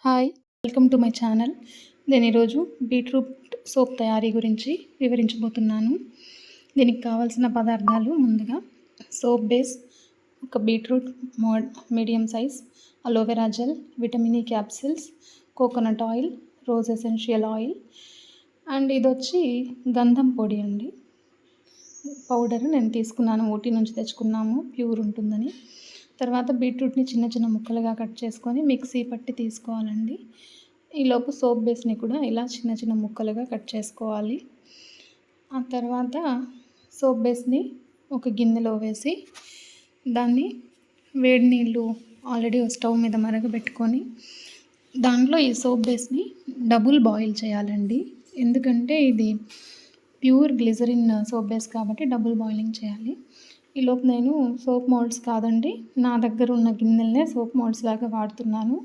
Hi! Welcome to my channel. నేను ఈరోజు beetroot soap తయారీ గురించి వివరించబోతున్నాను. దీనికి కావాల్సిన పదార్థాలు ముందుగా సోప్ బేస్, ఒక beetroot medium size, aloe vera gel, vitamin E capsules, coconut oil, rose essential oil and ఇదొచ్చి గంధం పొడి అండి. పౌడర్ నేను తీసుకున్నాను, ఊటీ నుంచి తెచ్చుకున్నాము, ప్యూర్ ఉంటుందని. తర్వాత బీట్రూట్ని చిన్న చిన్న ముక్కలుగా కట్ చేసుకొని మిక్సీ పట్టి తీసుకోవాలండి. ఈలోపు సోప్ బేస్ని కూడా ఇలా చిన్న చిన్న ముక్కలుగా కట్ చేసుకోవాలి. ఆ తర్వాత సోప్ బేస్ని ఒక గిన్నెలో వేసి దాన్ని వేడి నీళ్ళు ఆల్రెడీ స్టవ్ మీద మరగబెట్టుకొని దాంట్లో ఈ సోప్ బేస్ని డబుల్ బాయిల్ చేయాలండి. ఎందుకంటే ఇది ప్యూర్ గ్లిజరిన్ సోప్ బేస్ కాబట్టి డబుల్ బాయిలింగ్ చేయాలి. ఈలోపు నేను సోప్ మోల్డ్స్ కాదండి, నా దగ్గర ఉన్న గిన్నెలనే సోప్ మోల్డ్స్ లాగా వాడుతున్నాను.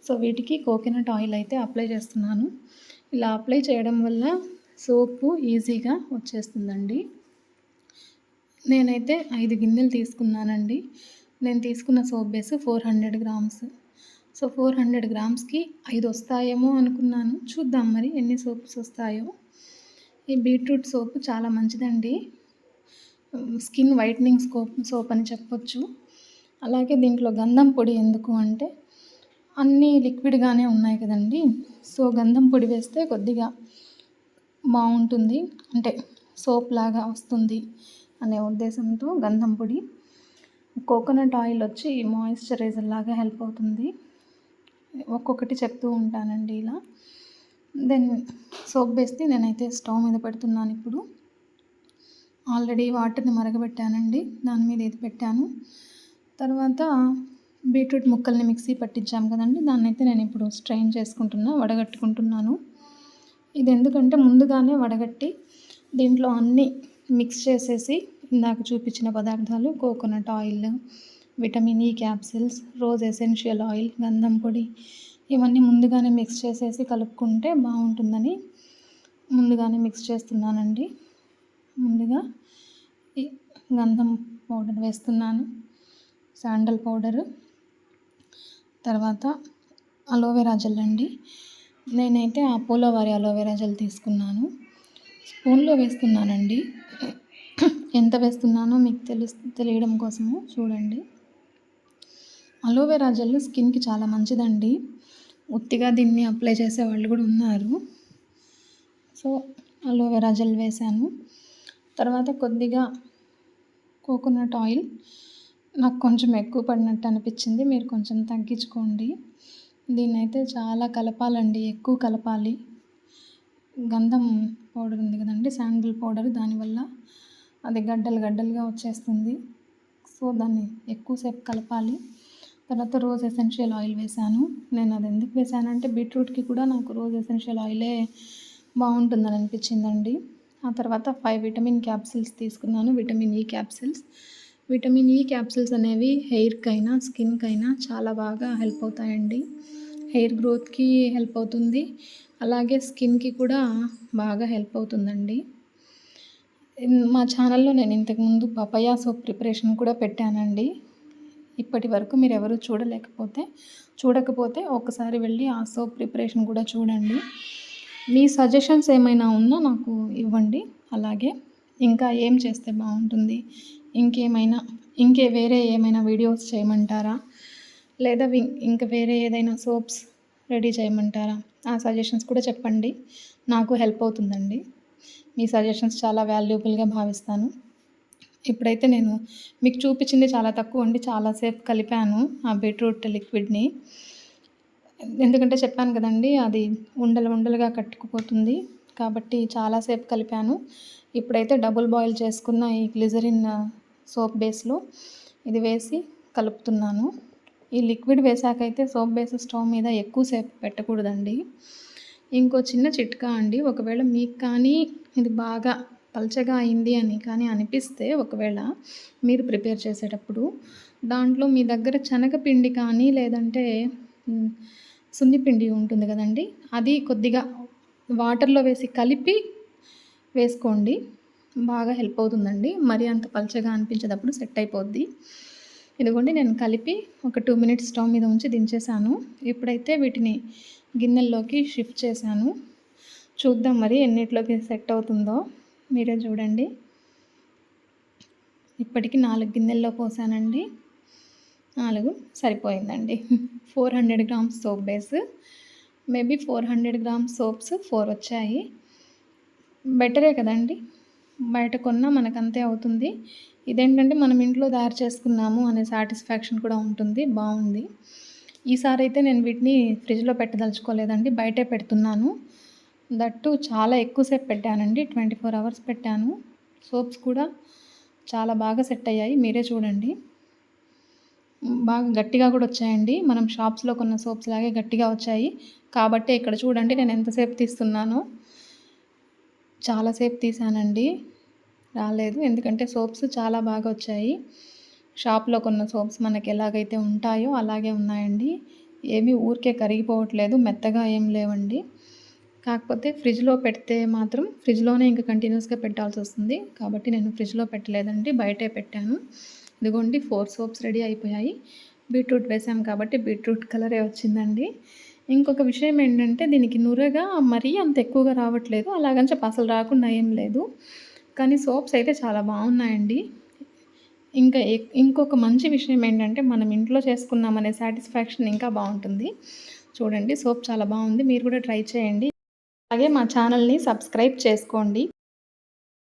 సో వీటికి కోకోనట్ ఆయిల్ అయితే అప్లై చేస్తున్నాను. ఇలా అప్లై చేయడం వల్ల సోపు ఈజీగా వచ్చేస్తుందండి. నేనైతే 5 గిన్నెలు తీసుకున్నానండి. నేను తీసుకున్న సోప్ బేస్ 400 గ్రామ్స్. సో 400 గ్రామ్స్కి 5 వస్తాయేమో అనుకున్నాను. చూద్దాం మరి ఎన్ని సోప్స్ వస్తాయో. ఈ బీట్రూట్ సోపు చాలా మంచిదండి. స్కిన్ వైట్నింగ్ సోప్ అని చెప్పొచ్చు. అలాగే దీంట్లో గంధం పొడి ఎందుకు అంటే అన్నీ లిక్విడ్గానే ఉన్నాయి కదండి. సో గంధం పొడి వేస్తే కొద్దిగా బాగుంటుంది, అంటే సోప్ లాగా వస్తుంది అనే ఉద్దేశంతో గంధం పొడి. కోకోనట్ ఆయిల్ వచ్చి మాయిశ్చరైజర్ లాగా హెల్ప్ అవుతుంది. ఒక్కొక్కటి చెప్తూ ఉంటానండి ఇలా. దెన్ సోప్ బేస్ని నేనైతే స్టవ్ మీద పెడుతున్నాను. ఇప్పుడు ఆల్రెడీ వాటర్ని మరగబెట్టానండి, దాని మీద ఇది పెట్టాను. తర్వాత బీట్రూట్ ముక్కల్ని మిక్సీ పట్టించాం కదండి, దాన్ని అయితే నేను ఇప్పుడు స్ట్రెయిన్ చేసుకుంటున్నా, వడగట్టుకుంటున్నాను. ఇది ఎందుకంటే ముందుగానే వడగట్టి దీంట్లో అన్నీ మిక్స్ చేసేసి ఇందాక చూపించిన పదార్థాలు coconut oil, vitamin E capsules, rose essential oil, గంధం పొడి ఇవన్నీ ముందుగానే మిక్స్ చేసేసి కలుపుకుంటే బాగుంటుందని ముందుగానే మిక్స్ చేస్తున్నానండి. ముందుగా ఈ గంధం పౌడర్ వేస్తున్నాను, శాండల్ పౌడరు, తర్వాత అలోవెరా జెల్ అండి. నేనైతే అపోలో వారి అలోవెరా జెల్ తీసుకున్నాను. స్పూన్లో వేస్తున్నానండి. ఎంత వేస్తున్నానో మీకు తెలియడం కోసము చూడండి. అలోవెరా జెల్ స్కిన్కి చాలా మంచిదండి. ఉత్తిగా దీన్ని అప్లై చేసే వాళ్ళు కూడా ఉన్నారు. సో అలోవెరా జెల్ వేసాను. తర్వాత కొద్దిగా కోకోనట్ ఆయిల్, నాకు కొంచెం ఎక్కువ పడినట్టు అనిపించింది, మీరు కొంచెం తగ్గించుకోండి. దీన్నైతే చాలా కలపాలండి, ఎక్కువ కలపాలి. గంధం పౌడర్ ఉంది కదండి, శాండిల్ పౌడర్, దానివల్ల అది గడ్డలుగా వచ్చేస్తుంది. సో దాన్ని ఎక్కువసేపు కలపాలి. తర్వాత రోజ్ ఎసెన్షియల్ ఆయిల్ వేసాను. నేను అది ఎందుకు వేసానంటే బీట్రూట్కి కూడా నాకు రోజ్ ఎసెన్షియల్ ఆయిలే బాగుంటుందని అనిపించిందండి. ఆ తర్వాత 5 విటమిన్ క్యాప్సిల్స్ తీసుకున్నాను, vitamin E capsules. Vitamin E capsules అనేవి హెయిర్కైనా స్కిన్కైనా చాలా బాగా హెల్ప్ అవుతాయండి. హెయిర్ గ్రోత్కి హెల్ప్ అవుతుంది, అలాగే స్కిన్కి కూడా బాగా హెల్ప్ అవుతుందండి. మా ఛానల్లో నేను ఇంతకుముందు పపాయా సోప్ ప్రిపరేషన్ కూడా పెట్టానండి. ఇప్పటి వరకు మీరు ఎవరు చూడకపోతే ఒకసారి వెళ్ళి ఆ సోప్ ప్రిపరేషన్ కూడా చూడండి. మీ సజెషన్స్ ఏమైనా ఉన్నా నాకు ఇవ్వండి. అలాగే ఇంకా ఏం చేస్తే బాగుంటుంది, వేరే ఏమైనా వీడియోస్ చేయమంటారా, లేదా ఇంకా వేరే ఏదైనా సోప్స్ రెడీ చేయమంటారా, ఆ సజెషన్స్ కూడా చెప్పండి, నాకు హెల్ప్ అవుతుందండి. మీ సజెషన్స్ చాలా వాల్యుబుల్గా భావిస్తాను. ఇప్పుడైతే నేను మీకు చూపించింది చాలా తక్కువ అండి, చాలాసేపు కలిపాను ఆ బీట్రూట్ లిక్విడ్ని. ఎందుకంటే చెప్పాను కదండి, అది ఉండలుగా కట్టుకుపోతుంది కాబట్టి చాలాసేపు కలిపాను. ఇప్పుడైతే డబుల్ బాయిల్ చేసుకున్న ఈ గ్లిజరిన్ సోప్ బేస్లో ఇది వేసి కలుపుతున్నాను. ఈ లిక్విడ్ వేసాకైతే సోప్ బేస్ స్టవ్ మీద ఎక్కువసేపు పెట్టకూడదండి. ఇంకో చిన్న చిట్కా అండి, ఒకవేళ మీకు కానీ ఇది బాగా పల్చగా అయింది అని కానీ అనిపిస్తే, ఒకవేళ మీరు ప్రిపేర్ చేసేటప్పుడు దాంట్లో మీ దగ్గర శనగపిండి కానీ లేదంటే సున్నిపిండి ఉంటుంది కదండి, అది కొద్దిగా వాటర్లో వేసి కలిపి వేసుకోండి, బాగా హెల్ప్ అవుతుందండి. మరి అంత పల్చగా అనిపించేటప్పుడు సెట్ అయిపోద్ది. ఇదిగోండి నేను కలిపి ఒక 2 మినిట్స్ స్టవ్ మీద ఉంచి దించేసాను. ఇప్పుడైతే వీటిని గిన్నెల్లోకి షిఫ్ట్ చేశాను. చూద్దాం మరి ఎన్నిట్లోకి సెట్ అవుతుందో మీరే చూడండి. ఇప్పటికి 4 గిన్నెల్లో పోసానండి. 4 సరిపోయిందండి. 400 grams soap base, maybe 400 grams soaps 4 వచ్చాయి. బెటరే కదండి, బయట కొన్నా మనకంతే అవుతుంది. ఇదేంటంటే మనం ఇంట్లో తయారు చేసుకున్నాము అనే సాటిస్ఫాక్షన్ కూడా ఉంటుంది. బాగుంది. ఈసారి అయితే నేను వీటిని ఫ్రిడ్జ్లో పెట్టదలుచుకోలేదండి, బయటే పెడుతున్నాను. దట్టు చాలా ఎక్కువసేపు పెట్టానండి, 24 అవర్స్ పెట్టాను. సోప్స్ కూడా చాలా బాగా సెట్ అయ్యాయి, మీరే చూడండి. బాగా గట్టిగా కూడా వచ్చాయండి, మనం షాప్స్లో కొన్న సోప్స్ లాగే గట్టిగా వచ్చాయి. కాబట్టి ఇక్కడ చూడండి నేను ఎంతసేపు తీస్తున్నానో. చాలాసేపు తీసానండి, రాలేదు. ఎందుకంటే సోప్స్ చాలా బాగా వచ్చాయి. షాప్లో కొన్న సోప్స్ మనకి ఎలాగైతే ఉంటాయో అలాగే ఉన్నాయండి. ఏమీ ఊరికే కరిగిపోవట్లేదు, మెత్తగా ఏం లేవండి. కాకపోతే ఫ్రిడ్జ్లో పెడితే మాత్రం ఫ్రిడ్జ్లోనే ఇంకా కంటిన్యూస్గా పెట్టాల్సి వస్తుంది. కాబట్టి నేను ఫ్రిడ్జ్లో పెట్టలేదండి, బయటే పెట్టాను. ఇదిగోండి 4 సోప్స్ రెడీ అయిపోయాయి. బీట్రూట్ వేసాం కాబట్టి బీట్రూట్ కలరే వచ్చిందండి. ఇంకొక విషయం ఏంటంటే దీనికి నురగా మరీ అంత ఎక్కువగా రావట్లేదు, అలాగని చెప్పి అసలు రాకుండా ఏం లేదు. కానీ సోప్స్ అయితే చాలా బాగున్నాయండి. ఇంకా ఇంకొక మంచి విషయం ఏంటంటే మనం ఇంట్లో చేసుకున్నామనే సాటిస్ఫాక్షన్ ఇంకా బాగుంటుంది. చూడండి సోప్ చాలా బాగుంది, మీరు కూడా ట్రై చేయండి. అలాగే మా ఛానల్ని సబ్స్క్రైబ్ చేసుకోండి.